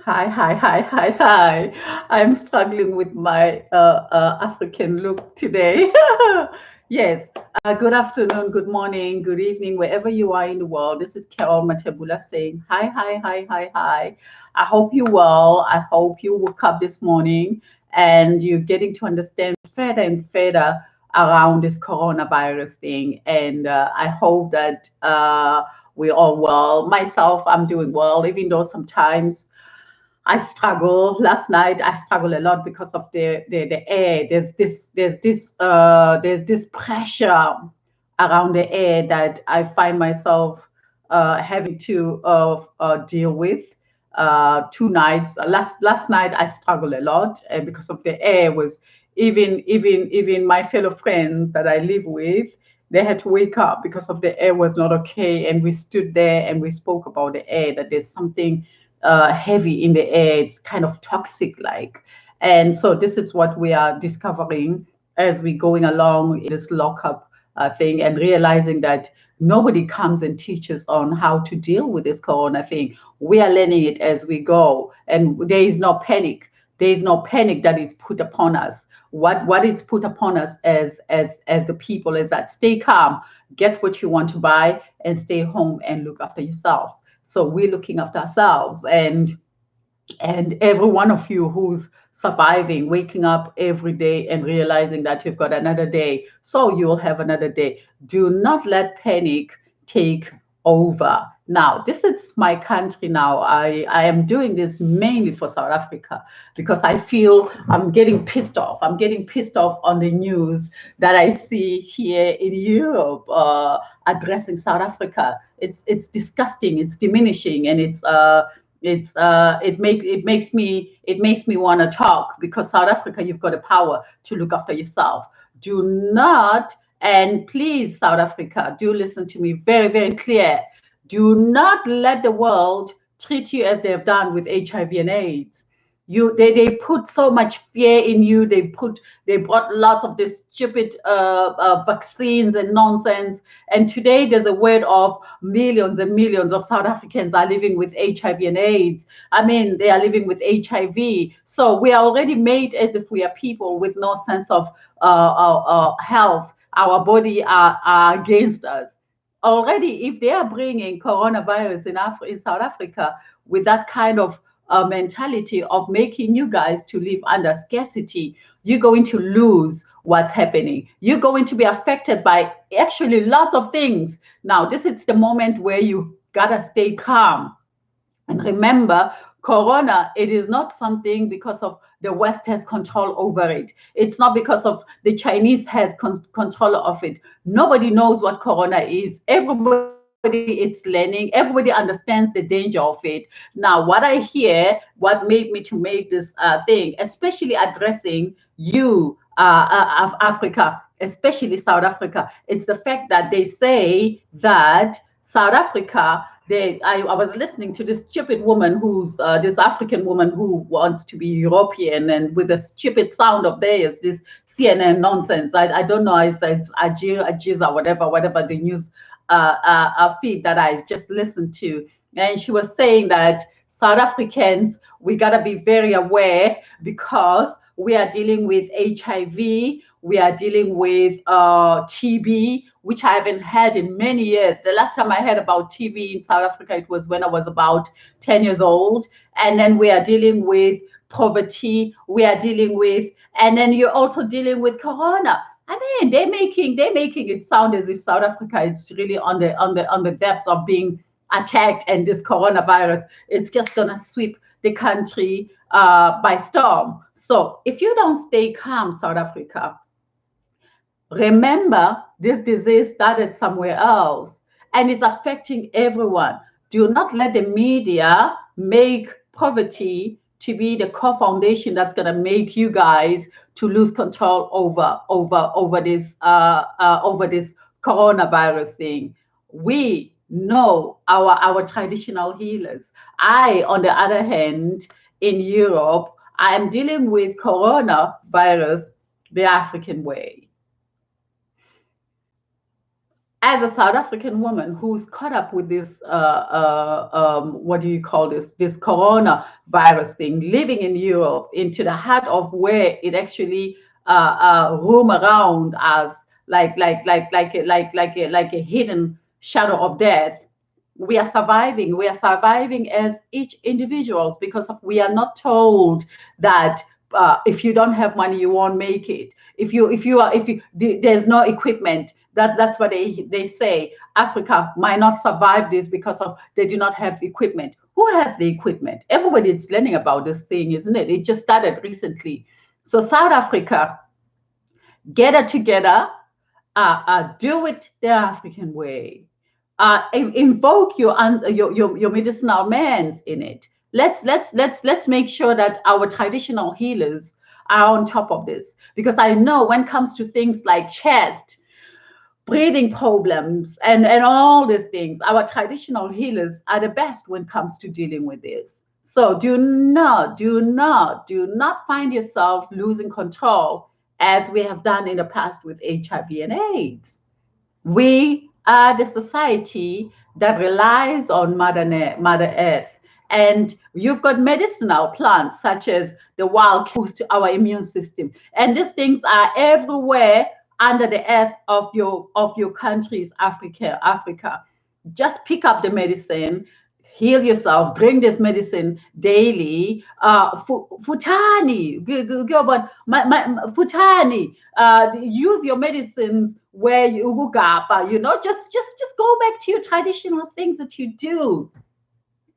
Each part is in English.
Hi, hi, hi, hi, hi. I'm struggling with my African look today. Yes. Good afternoon, good morning, good evening, wherever you are in the world. This is Carol Matebula saying hi, hi, hi, hi, hi. I hope you well. I hope you woke up this morning and you're getting to understand further and further around this coronavirus thing. And I hope that we're all well. Myself, I'm doing well, even though sometimes I struggle. Last night I struggle a lot because of the air. There's this pressure around the air that I find myself having to deal with. Two nights. Last night I struggled a lot because of the air was even my fellow friends that I live with. They had to wake up because of the air was not okay, and we stood there and we spoke about the air, that there's something heavy in the air. It's kind of toxic like. And so this is what we are discovering as we're going along in this lockup thing, and realizing that nobody comes and teaches on how to deal with this corona thing. We are learning it as we go, and there is no panic. There is no panic that it's put upon us. What it's put upon us as the people is that stay calm, get what you want to buy, and stay home and look after yourself. So we're looking after ourselves, and every one of you who's surviving, waking up every day and realizing that you've got another day, so you'll have another day. Do not let panic take over. Now, this is my country now. I am doing this mainly for South Africa because I feel I'm getting pissed off. I'm getting pissed off on the news that I see here in Europe addressing South Africa. It's disgusting. It's diminishing, and it makes me want to talk, because South Africa, you've got the power to look after yourself. Do not, and please, South Africa, do listen to me very, very clear. Do not let the world treat you as they've done with HIV and AIDS. They put so much fear in you. They brought lots of this stupid vaccines and nonsense. And today there's a word of millions and millions of South Africans are living with HIV and AIDS. I mean, they are living with HIV. So we are already made as if we are people with no sense of health. Our body are against us already. If they are bringing coronavirus in South Africa with that kind of mentality of making you guys to live under scarcity, you're going to lose what's happening. You're going to be affected by actually lots of things. Now, this is the moment where you gotta stay calm and remember, corona, it is not something because of the West has control over it. It's not because of the Chinese has control of it. Nobody knows what corona is. Everybody is learning. Everybody understands the danger of it. Now, what I hear, what made me to make this thing, especially addressing you, of Africa, especially South Africa, it's the fact that they say that South Africa, I was listening to this stupid woman who's this African woman who wants to be European, and with the stupid sound of theirs, this CNN nonsense. I don't know, it's Ajiza, whatever the news feed that I just listened to. And she was saying that South Africans, we got to be very aware because we are dealing with HIV, we are dealing with TB, which I haven't had in many years. The last time I heard about TB in South Africa, it was when I was about 10 years old. And then we are dealing with poverty, we are dealing with, and then you're also dealing with corona. I mean, they're making it sound as if South Africa is really on the depths of being attacked, and this coronavirus it's just gonna sweep the country by storm. So if you don't stay calm, South Africa, remember, this disease started somewhere else and it's affecting everyone. Do not let the media make poverty to be the core foundation that's going to make you guys to lose control over this coronavirus thing. We know our traditional healers. I, on the other hand, in Europe, I am dealing with coronavirus the African way. as a South African woman who's caught up with this, what do you call this coronavirus thing, living in Europe, into the heart of where it actually roam around as like a hidden shadow of death. We are surviving. We are surviving as each individuals because of, we are not told that if you don't have money, you won't make it. If there's no equipment, that's what they say. Africa might not survive this because of they do not have equipment. Who has the equipment? Everybody is learning about this thing, isn't it? It just started recently. So South Africa, get it together, do it the African way. Invoke your medicinal men in it. Let's make sure that our traditional healers are on top of this, because I know when it comes to things like chest, breathing problems, and all these things, our traditional healers are the best when it comes to dealing with this. So do not find yourself losing control as we have done in the past with HIV and AIDS. We are the society that relies on Mother Earth. And you've got medicinal plants such as the wild boost to our immune system. And these things are everywhere under the earth of your countries, Africa. Just pick up the medicine, heal yourself, drink this medicine daily. Futani, futani. Use your medicines where you just go back to your traditional things that you do.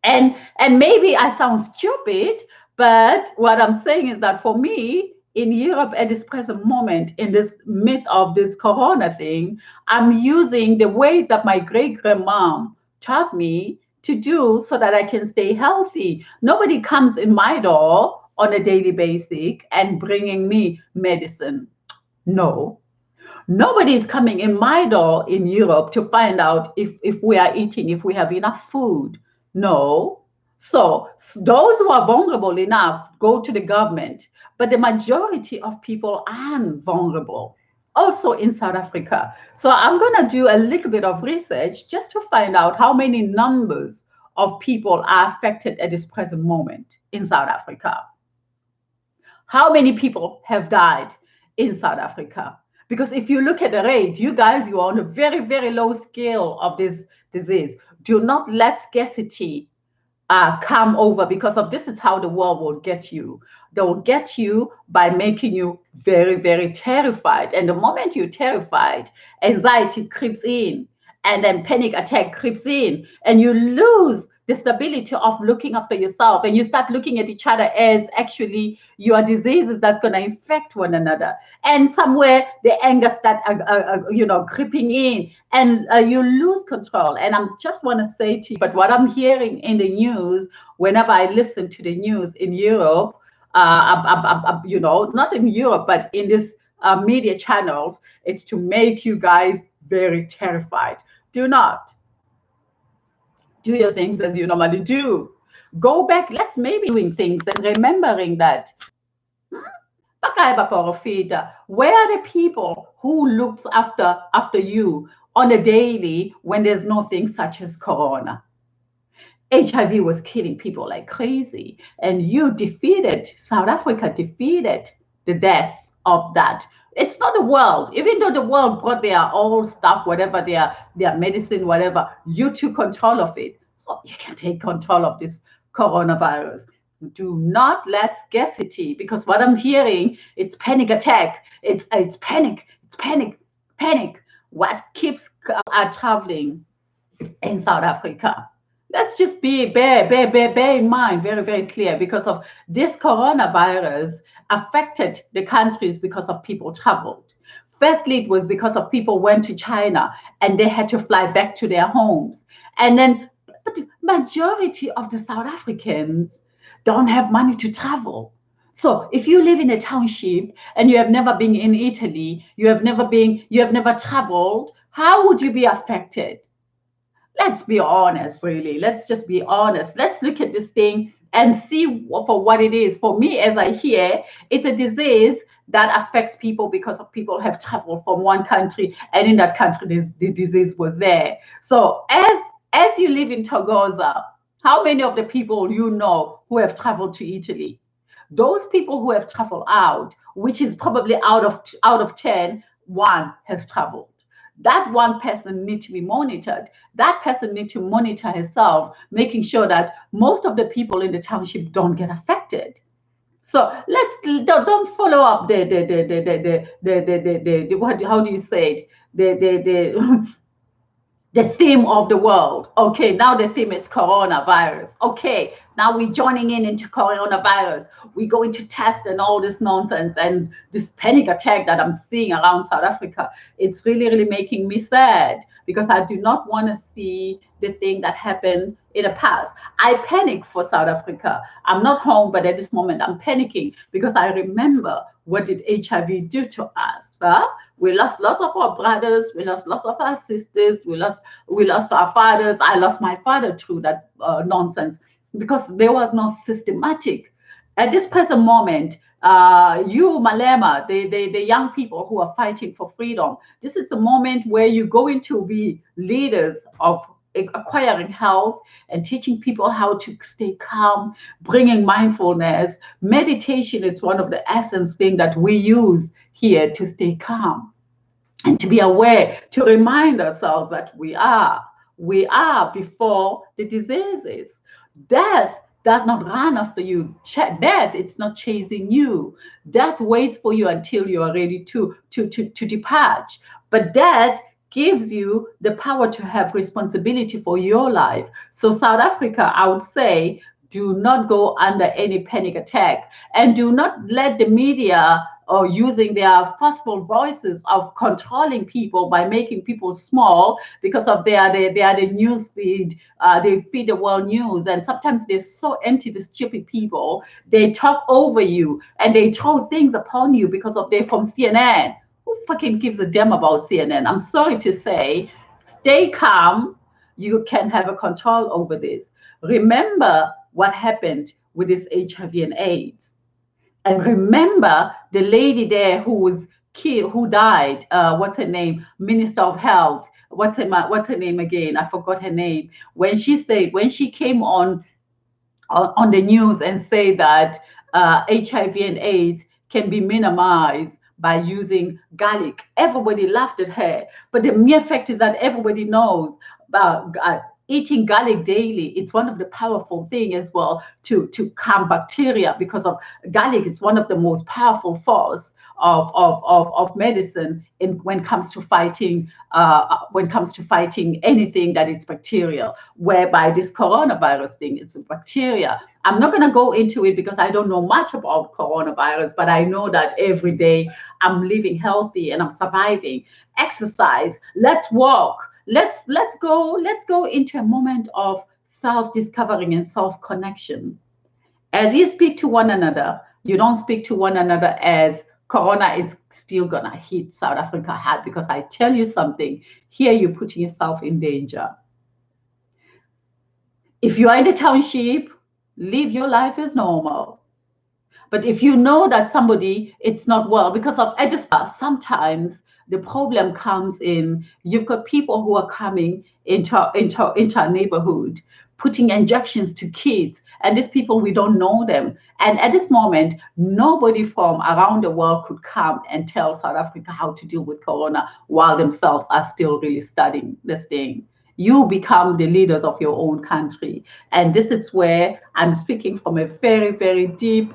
And maybe I sound stupid, but what I'm saying is that for me, in Europe at this present moment, in this myth of this corona thing, I'm using the ways that my great grandma taught me to do so that I can stay healthy. Nobody comes in my door on a daily basis and bringing me medicine. No. Nobody is coming in my door in Europe to find out if we are eating, if we have enough food. No. So those who are vulnerable enough go to the government, but the majority of people aren't vulnerable. Also in South Africa. So I'm going to do a little bit of research just to find out how many numbers of people are affected at this present moment in South Africa. How many people have died in South Africa? Because if you look at the rate, you guys, you are on a very, very low scale of this disease. Do not let scarcity come over, because of this is how the world will get you. They will get you by making you very, very terrified. And the moment you're terrified, anxiety creeps in, and then panic attack creeps in, and you lose the stability of looking after yourself, and you start looking at each other as actually your diseases that's going to infect one another. And somewhere the anger start creeping in, and you lose control. And I just want to say to you, but what I'm hearing in the news, whenever I listen to the news in Europe, not in Europe, but in this media channels, it's to make you guys very terrified. Do not. Do your things as you normally do. Go back. Let's maybe doing things and remembering that. Where are the people who looks after you on a daily when there's nothing such as corona? HIV was killing people like crazy, and South Africa defeated the death of that. It's not the world, even though the world brought their old stuff, whatever their medicine, whatever, you took control of it. So you can take control of this coronavirus. Do not let scarcity, because what I'm hearing, it's panic attack. It's panic. It's panic. What keeps traveling in South Africa? Let's just bear in mind, very, very clear, because of this coronavirus affected the countries because of people traveled. Firstly, it was because of people went to China and they had to fly back to their homes. And then, but the majority of the South Africans don't have money to travel. So if you live in a township and you have never been in Italy, you have never traveled, how would you be affected? Let's be honest, really. Let's just be honest. Let's look at this thing and see for what it is. For me, as I hear, it's a disease that affects people because of people have traveled from one country, and in that country, the disease was there. So as you live in Togoza, how many of the people you know who have traveled to Italy? Those people who have traveled out, which is probably out of 10, one has traveled. That one person needs to be monitored. That person needs to monitor herself, making sure that most of the people in the township don't get affected. So let's don't follow up the what, how do you say it, the the theme of the world. Okay, now the theme is coronavirus. Okay, now we're joining in into coronavirus. We're going to test and all this nonsense and this panic attack that I'm seeing around South Africa. It's really, really making me sad because I do not want to see the thing that happened in the past. I panic for South Africa. I'm not home, but at this moment I'm panicking because I remember what did HIV do to us. Huh? We lost lots of our brothers. We lost lots of our sisters. We lost our fathers. I lost my father through that nonsense because there was no systematic. At this present moment, you, Malema, the young people who are fighting for freedom, this is a moment where you're going to be leaders of acquiring health and teaching people how to stay calm, bringing mindfulness. Meditation is one of the essence thing that we use here to stay calm and to be aware, to remind ourselves that we are before the diseases. Death does not run after you. Death, it's not chasing you. Death waits for you until you are ready to depart. But death gives you the power to have responsibility for your life. So South Africa, I would say, do not go under any panic attack and do not let the media or using their forceful voices of controlling people by making people small because of they are the news feed. They feed the world news, and sometimes they're so empty, the stupid people. They talk over you and they throw things upon you because of they're from CNN. Who fucking gives a damn about CNN? I'm sorry to say, stay calm. You can have a control over this. Remember what happened with this HIV and AIDS. And remember the lady there who was killed, who died. What's her name? Minister of Health. What's her name again? I forgot her name. When she came on the news and say that HIV and AIDS can be minimized by using garlic. Everybody laughed at her. But the mere fact is that everybody knows about eating garlic daily. It's one of the powerful things as well to calm bacteria because of garlic is one of the most powerful force of medicine when it comes to fighting anything that is bacterial, whereby this coronavirus thing, it's a bacteria. I'm not going to go into it because I don't know much about coronavirus, but I know that every day I'm living healthy and I'm surviving. Exercise, let's walk, let's go into a moment of self-discovering and self-connection. As you speak to one another, you don't speak to one another as corona is still gonna hit South Africa hard, because I tell you something, here you're putting yourself in danger. If you are in the township, live your life as normal. But if you know that somebody it's not well because of I just sometimes the problem comes in you've got people who are coming into our neighborhood putting injections to kids, and these people we don't know them, and at this moment nobody from around the world could come and tell South Africa how to deal with corona while themselves are still really studying this thing. You become the leaders of your own country. And this is where I'm speaking from a very, very deep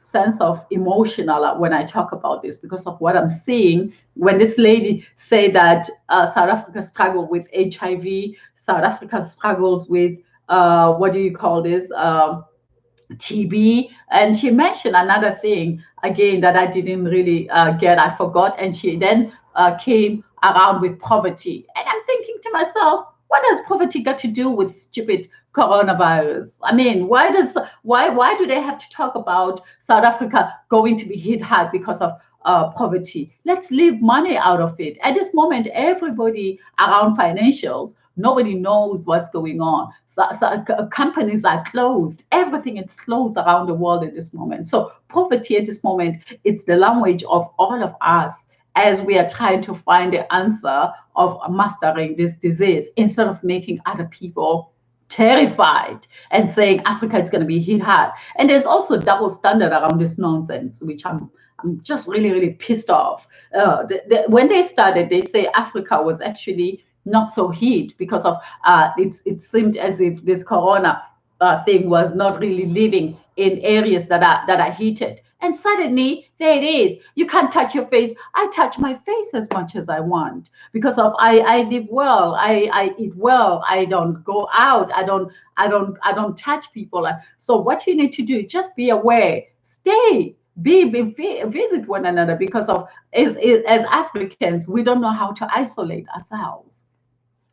sense of emotional when I talk about this, because of what I'm seeing when this lady say that South Africa struggled with HIV, South Africa struggles with, what do you call this? TB, and she mentioned another thing again that I didn't really get. I forgot, and she then came around with poverty, and I'm thinking to myself, what does poverty got to do with stupid coronavirus? I mean, why do they have to talk about South Africa going to be hit hard because of poverty? Let's leave money out of it. At this moment, everybody around financials Nobody knows what's going on. Companies are closed. Everything is closed around the world at this moment. So poverty at this moment, it's the language of all of us as we are trying to find the answer of mastering this disease instead of making other people terrified and saying Africa is going to be hit hard. And there's also double standard around this nonsense, which I'm just really, really pissed off. When they started, they say Africa was actually not so hit because of it seemed as if this corona thing was not really living in areas that are heated. And suddenly there it is. You can't touch your face. I touch my face as much as I want because of I live well. I eat well. I don't go out. I don't touch people. So what you need to do, just be aware. Stay. Visit one another because of as Africans, we don't know how to isolate ourselves.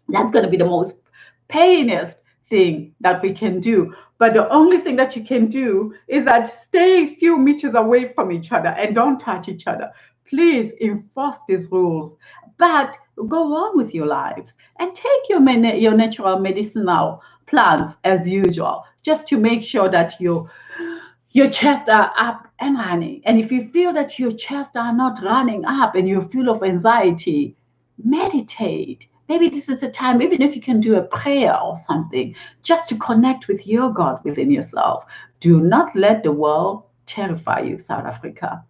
That's going to be the most painest thing that we can do. But the only thing that you can do is that stay a few meters away from each other and don't touch each other. Please enforce these rules. But go on with your lives and take your natural medicinal plants as usual, just to make sure that your chest are up and running. And if you feel that your chest are not running up and you're full of anxiety, meditate. Maybe this is a time, even if you can do a prayer or something, just to connect with your God within yourself. Do not let the world terrify you, South Africa.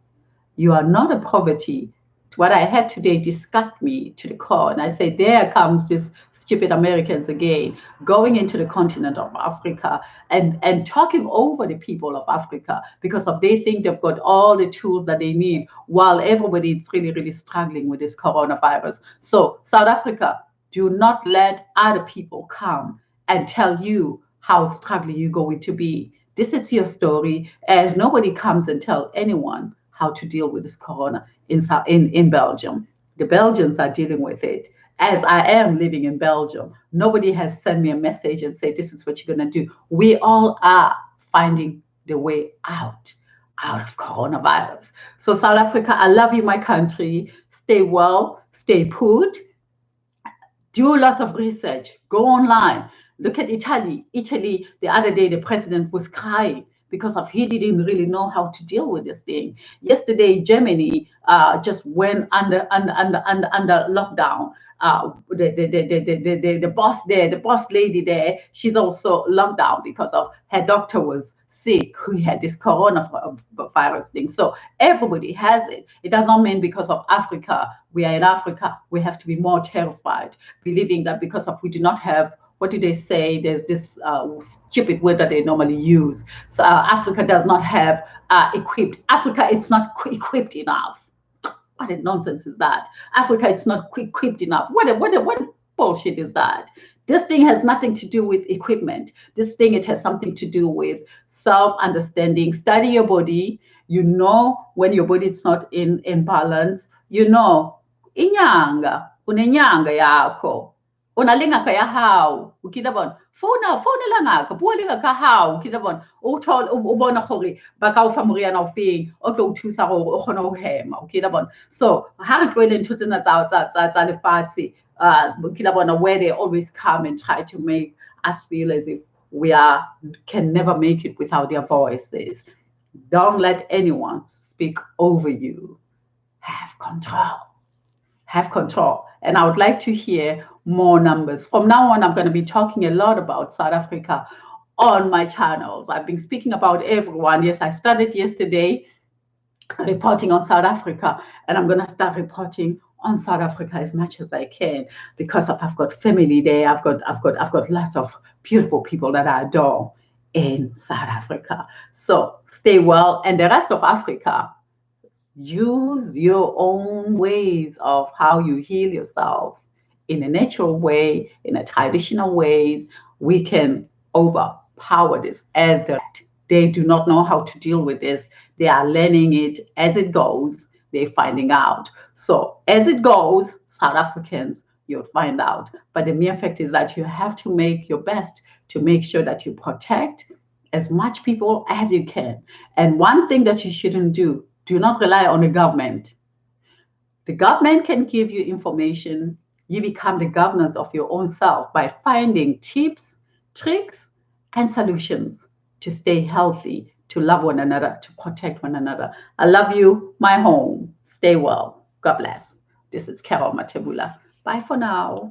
You are not a poverty. What I had today disgusted me to the core. And I say, there comes this stupid Americans again, going into the continent of Africa and talking over the people of Africa because of they think they've got all the tools that they need while everybody is really, really struggling with this coronavirus. So South Africa, do not let other people come and tell you how struggling you're going to be. This is your story, as nobody comes and tell anyone how to deal with this corona in Belgium. The Belgians are dealing with it. As I am living in Belgium, nobody has sent me a message and said, this is what you're going to do. We all are finding the way out of coronavirus. So South Africa, I love you, my country. Stay well, stay put. Do lots of research. Go online. Look at Italy. Italy, the other day, the president was crying because of he didn't really know how to deal with this thing. Yesterday, Germany just went under lockdown. The boss there, the boss lady there, she's also locked down because of her doctor was sick who had this coronavirus thing. So everybody has it. It does not mean because of Africa, we are in Africa, we have to be more terrified, believing that because of we do not have, what do they say? There's this stupid word that they normally use. So Africa does not have equipped. Africa, it's not equipped enough. What a nonsense is that? Africa, it's not equipped enough. What bullshit is that? This thing has nothing to do with equipment. This thing, it has something to do with self-understanding. Study your body. You know when your body is not in balance. You know, inyanga, unenyanga yako. Unalinga kaya how? Ukita bon. Phone lang ngaka, bua le ngaka how? Ukita bon. O tol o bona gore ba ka o fa moriana o feng o tlo o thusa gore o kgone ho hema. Ukita bon. So ha re tloele ntho tsena tsa lefatshe where they always come and try to make us feel as if can never make it without their voices. Don't let anyone speak over you. Have control. Have control. And I would like to hear more numbers. From now on, I'm going to be talking a lot about South Africa on my channels. I've been speaking about everyone. Yes, I started yesterday reporting on South Africa, and I'm going to start reporting on South Africa as much as I can because I've got family there. I've got lots of beautiful people that I adore in South Africa. So stay well, and the rest of Africa, use your own ways of how you heal yourself in a natural way, in a traditional ways. We can overpower this as they do not know how to deal with this. They are learning it as it goes. They're finding out. So as it goes, South Africans, you'll find out. But the mere fact is that you have to make your best to make sure that you protect as much people as you can. And one thing that you shouldn't do not rely on the government. The government can give you information. you become the governors of your own self by finding tips, tricks, and solutions to stay healthy, to love one another, to protect one another. I love you, my home. Stay well. God bless. This is Carol Matebula. Bye for now.